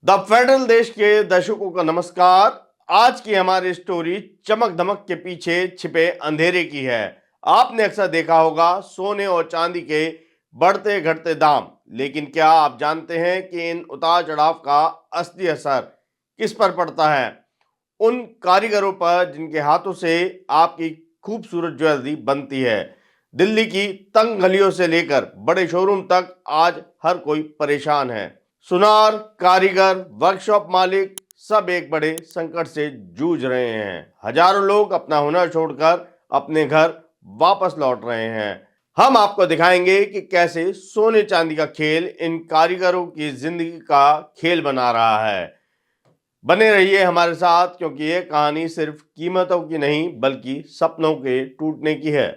The federal देश के दर्शकों का नमस्कार। आज की हमारी स्टोरी चमक धमक के पीछे छिपे अंधेरे की है। आपने अक्सर देखा होगा सोने और चांदी के बढ़ते घटते दाम, लेकिन क्या आप जानते हैं कि इन उतार चढ़ाव का असली असर किस पर पड़ता है? उन कारीगरों पर जिनके हाथों से आपकी खूबसूरत ज्वेलरी बनती है। दिल्ली की तंग गलियों से लेकर बड़े शोरूम तक आज हर कोई परेशान है। सुनार, कारीगर, वर्कशॉप मालिक सब एक बड़े संकट से जूझ रहे हैं। हजारों लोग अपना हुनर छोड़कर अपने घर वापस लौट रहे हैं। हम आपको दिखाएंगे कि कैसे सोने चांदी का खेल इन कारीगरों की जिंदगी का खेल बना रहा है। बने रहिए हमारे साथ, क्योंकि ये कहानी सिर्फ कीमतों की नहीं बल्कि सपनों के टूटने की है।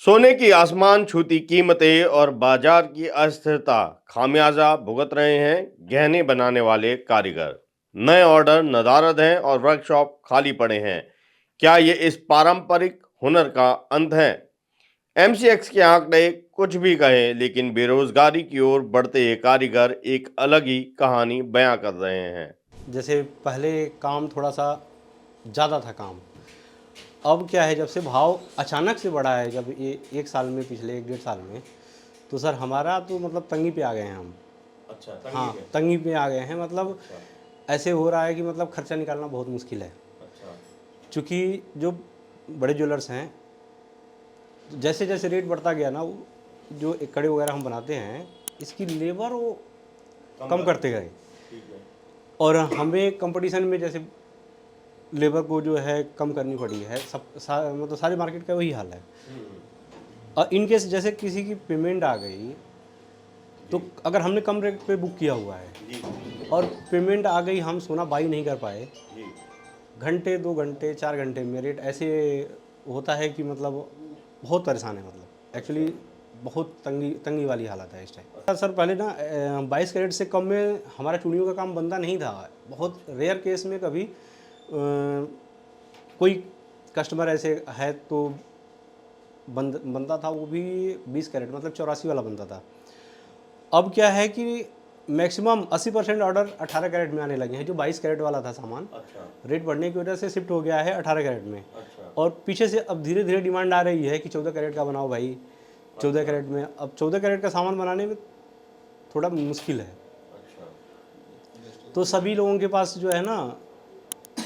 सोने की आसमान छूती कीमतें और बाजार की अस्थिरता, खामियाजा भुगत रहे हैं गहने बनाने वाले कारीगर। नए ऑर्डर नदारद हैं और वर्कशॉप खाली पड़े हैं। क्या ये इस पारंपरिक हुनर का अंत है? एमसीएक्स के आंकड़े कुछ भी कहें, लेकिन बेरोजगारी की ओर बढ़ते ये कारीगर एक अलग ही कहानी बयां कर रहे हैं। जैसे पहले काम थोड़ा सा ज़्यादा था काम। अब क्या है, जब से भाव अचानक से बढ़ा है, जब ये एक साल में, पिछले एक डेढ़ साल में, तो सर हमारा तो मतलब तंगी पे आ गए हैं हम। अच्छा, तंगी हाँ, पे। तंगी पे आ गए हैं, मतलब अच्छा। ऐसे हो रहा है कि मतलब खर्चा निकालना बहुत मुश्किल है। अच्छा। चूँकि जो बड़े ज्वेलर्स हैं, जैसे जैसे रेट बढ़ता गया ना, वो जो एक कड़े वगैरह हम बनाते हैं, इसकी लेबर वो कम करते गए। ठीक है। और हमें कंपटीशन में जैसे लेबर को जो है कम करनी पड़ी है। मतलब सारी मार्केट का वही हाल है। और इन केस जैसे किसी की पेमेंट आ गई, तो अगर हमने कम रेट पे बुक किया हुआ है जी। और पेमेंट आ गई, हम सोना बाई नहीं कर पाए, जी। घंटे 2 घंटे 4 घंटे में रेट ऐसे होता है कि मतलब बहुत परेशान है, मतलब एक्चुअली बहुत तंगी तंगी वाली हालत है इस टाइम। सर पहले ना 22 कैरेट से कम में हमारा चूड़ियों का काम बनता नहीं था। बहुत रेयर केस में कभी कोई कस्टमर ऐसे है तो बनता था, वो भी 20 कैरेट, मतलब 84 वाला बनता था। अब क्या है कि मैक्सिमम 80% ऑर्डर 18 कैरेट में आने लगे हैं। जो 22 कैरेट वाला था सामान, अच्छा। रेट बढ़ने की वजह से शिफ्ट हो गया है 18 कैरेट में। अच्छा। और पीछे से अब धीरे धीरे डिमांड आ रही है कि 14 कैरेट का बनाओ भाई। 14 कैरेट में, अब 14 कैरेट का सामान बनाने में थोड़ा मुश्किल है। अच्छा। तो सभी लोगों के पास जो है ना,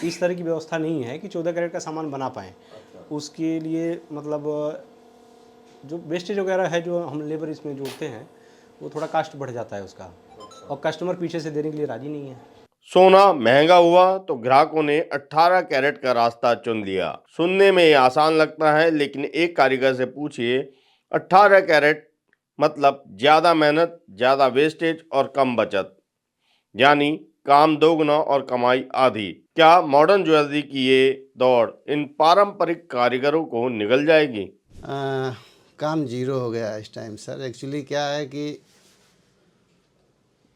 इस तरह की व्यवस्था नहीं है कि 14 कैरेट का सामान बना पाएँ। अच्छा। उसके लिए मतलब जो वेस्टेज वगैरह है, जो हम लेबर इसमें जोड़ते हैं, वो थोड़ा कास्ट बढ़ जाता है उसका। और कस्टमर पीछे से देने के लिए राज़ी नहीं है। सोना महंगा हुआ तो ग्राहकों ने 18 कैरेट का रास्ता चुन लिया। सुनने में ये आसान लगता है, लेकिन एक कारीगर से पूछिए, 18 कैरेट मतलब ज्यादा मेहनत, ज्यादा वेस्टेज और कम बचत, यानी काम दोगुना और कमाई आधी। क्या मॉडर्न ज्वेलरी की ये दौड़ इन पारंपरिक कारीगरों को निगल जाएगी? काम जीरो हो गया है इस टाइम सर। एक्चुअली क्या है कि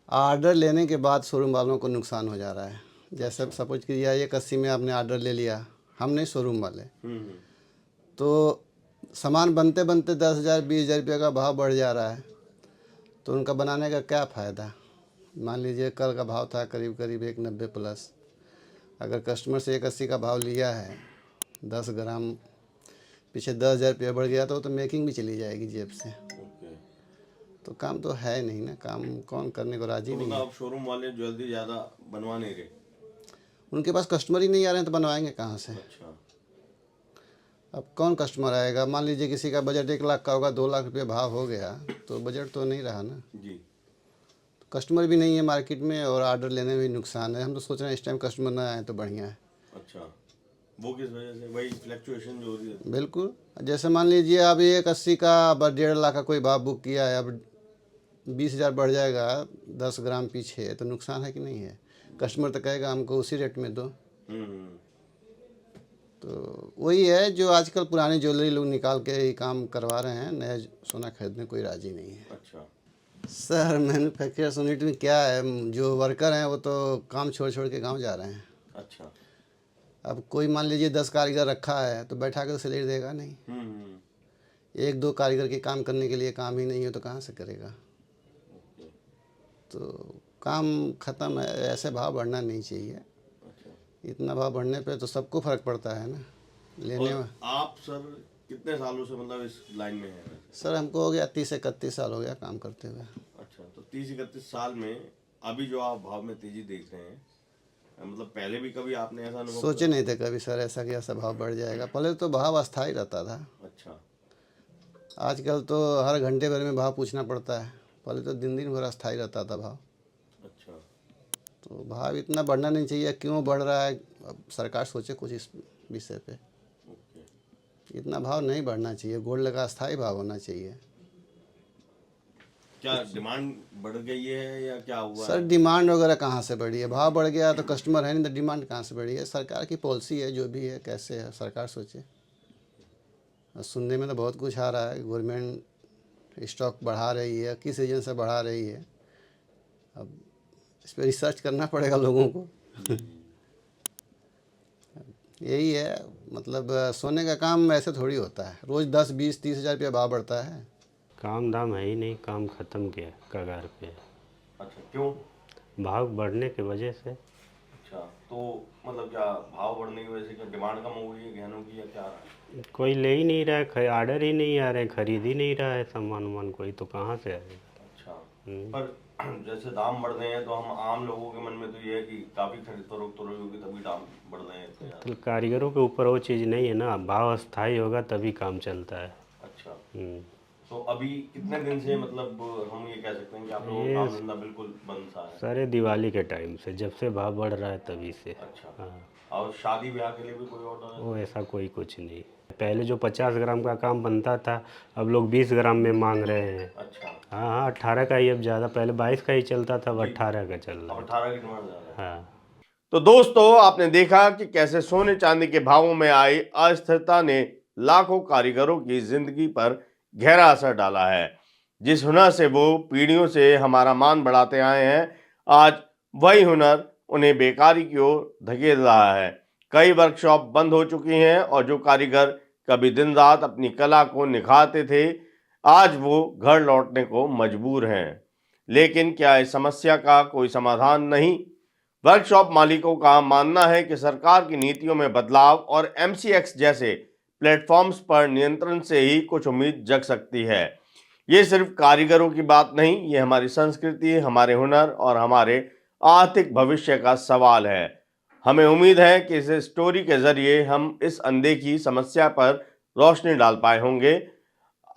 ऑर्डर लेने के बाद शोरूम वालों को नुकसान हो जा रहा है। जैसे सपोज कीजिए 180 में आपने ऑर्डर ले लिया, हम नहीं शोरूम वाले, तो सामान बनते बनते 10,000 20,000 रुपये का भाव बढ़ जा रहा है, तो उनका बनाने का क्या फ़ायदा। मान लीजिए कल का भाव था करीब करीब 190 प्लस, अगर कस्टमर से 180 का भाव लिया है, 10 ग्राम पीछे 10,000 रुपया बढ़ गया तो मेकिंग भी चली जाएगी जेब से। तो काम तो है नहीं ना, काम कौन करने को राजी नहीं है। अब शोरूम वाले ज्वेलरी ज्यादा बनवा नहीं रहे। उनके पास कस्टमर ही नहीं आ रहे हैं तो बनवाएंगे कहाँ से। अच्छा। अब कौन कस्टमर आएगा। मान लीजिए किसी का बजट 1 लाख का होगा, 2 लाख रुपये भाव हो गया तो बजट तो नहीं रहा ना। जी। कस्टमर भी नहीं है मार्केट में और ऑर्डर लेने में भी नुकसान है। हम तो सोच रहे हैं इस टाइम कस्टमर ना आए तो बढ़िया है। अच्छा, वो किस वजह से? वही फ्लक्चुएशन जो हो रही है। बिल्कुल, जैसे मान लीजिए अब 180 का, अब 1.5 लाख का कोई भाव बुक किया है, अब 20,000 बढ़ जाएगा 10 ग्राम पीछे, तो नुकसान है कि नहीं है। कस्टमर तो कहेगा हमको उसी रेट में दो। तो वही है जो आजकल पुरानी ज्वेलरी लोग निकाल के ही काम करवा रहे हैं, नया सोना खरीदने कोई राजी नहीं है। अच्छा। सर मैन्युफैक्चरर्स यूनिट में क्या है, जो वर्कर हैं वो तो काम छोड़ छोड़ के गांव जा रहे हैं। अच्छा। अब कोई मान लीजिए 10 कारीगर रखा है तो बैठा के तो सैलरी देगा नहीं। एक दो कारीगर के काम करने के लिए काम ही नहीं है तो कहाँ से करेगा। तो काम ख़त्म है, ऐसे भाव बढ़ना नहीं चाहिए। इतना भाव बढ़ने पे तो सबको फर्क पड़ता है ना लेने में। आप सर कितने सालों से मतलब इस लाइन में हैं? सर हमको हो गया 30-31 साल हो गया काम करते हुए। अच्छा, तो 30-31 साल में अभी जो आप भाव में तेजी देख रहे हैं, मतलब पहले भी कभी आपने ऐसा अनुभव सोचे नहीं थे कभी सर ऐसा कि ऐसा भाव बढ़ जाएगा। पहले तो भाव अस्थाई रहता था, अच्छा, आजकल तो हर घंटे भर में भाव पूछना पड़ता है। पहले तो दिन दिन भर अस्थाई रहता था भाव। अच्छा, तो भाव इतना बढ़ना नहीं चाहिए, क्यों बढ़ रहा है अब सरकार सोचे कुछ इस विषय पे। ओके। इतना भाव नहीं बढ़ना चाहिए, गोल्ड का अस्थाई भाव होना चाहिए। क्या डिमांड बढ़ गई है या क्या हुआ सर है? डिमांड वगैरह कहाँ से बढ़ी है? भाव बढ़ गया तो कस्टमर है नहीं तो डिमांड कहाँ से बढ़ी है? सरकार की पॉलिसी है, जो भी है कैसे है सरकार सोचे। सुनने में तो बहुत कुछ आ रहा है, गवर्नमेंट स्टॉक बढ़ा रही है, किस रीजन से बढ़ा रही है, अब इस पर रिसर्च करना पड़ेगा लोगों को। यही है मतलब, सोने का काम ऐसे थोड़ी होता है, रोज़ 10-20-30 हज़ार रुपया भाव बढ़ता है। काम धाम है ही नहीं, काम ख़त्म किया कगार पे। अच्छा, क्यों? भाव बढ़ने की वजह से। अच्छा, तो मतलब क्या भाव बढ़ने की वजह से क्या डिमांड कम हो गई है गहनों की या क्या रहा है? कोई ले ही नहीं रहा है, ऑर्डर ही नहीं आ रहे, खरीद ही नहीं रहा है सामान वामान कोई, तो कहाँ से आएगा। अच्छा, पर जैसे दाम बढ़ रहे हैं तो हम आम लोगों के मन में तो ये है कि काफी खरीद फरोख्त हो रही होगी तभी दाम बढ़ रहे हैं इतने ज्यादा। तो कारीगरों के ऊपर वो चीज़ नहीं है ना, भाव अस्थाई होगा तभी काम चलता है। अच्छा, हम्म। तो अभी कितने दिन से मतलब हम ये कह सकते हैं कि आप लोगों का काम धंधा बिल्कुल बंद सा है? सारे दिवाली के टाइम से, जब से भाव बढ़ रहा है तभी से। अच्छा, हाँ, और शादी ब्याह के लिए भी कोई ऑर्डर है? वो ऐसा कोई कुछ नहीं। पहले जो 50 ग्राम का काम बनता था, अब लोग 20 ग्राम में मांग रहे हैं। अच्छा, हाँ हाँ, 18 का ही अब ज़्यादा, पहले 22 का ही चलता था, अब 18 का चल रहा अब है। 18 की डिमांड ज्यादा है। हाँ। तो दोस्तों आपने देखा कि कैसे सोने चांदी के भावों में आई अस्थिरता ने लाखों कारीगरों की जिंदगी पर गहरा असर डाला है। जिस हुनर से वो पीढ़ियों से हमारा मान बढ़ाते आए हैं, आज वही हुनर उन्हें बेकारी की ओर धकेल रहा है। कई वर्कशॉप बंद हो चुकी हैं और जो कारीगर कभी दिन रात अपनी कला को निखारते थे, आज वो घर लौटने को मजबूर हैं। लेकिन क्या इस समस्या का कोई समाधान नहीं? वर्कशॉप मालिकों का मानना है कि सरकार की नीतियों में बदलाव और एमसीएक्स जैसे प्लेटफॉर्म्स पर नियंत्रण से ही कुछ उम्मीद जग सकती है। ये सिर्फ कारीगरों की बात नहीं, ये हमारी संस्कृति, हमारे हुनर और हमारे आर्थिक भविष्य का सवाल है। हमें उम्मीद है कि इस स्टोरी के जरिए हम इस अनदेखी समस्या पर रोशनी डाल पाए होंगे।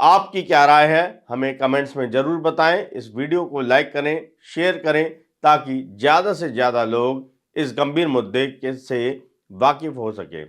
आपकी क्या राय है हमें कमेंट्स में जरूर बताएं। इस वीडियो को लाइक करें, शेयर करें ताकि ज्यादा से ज्यादा लोग इस गंभीर मुद्दे से वाकिफ हो सके।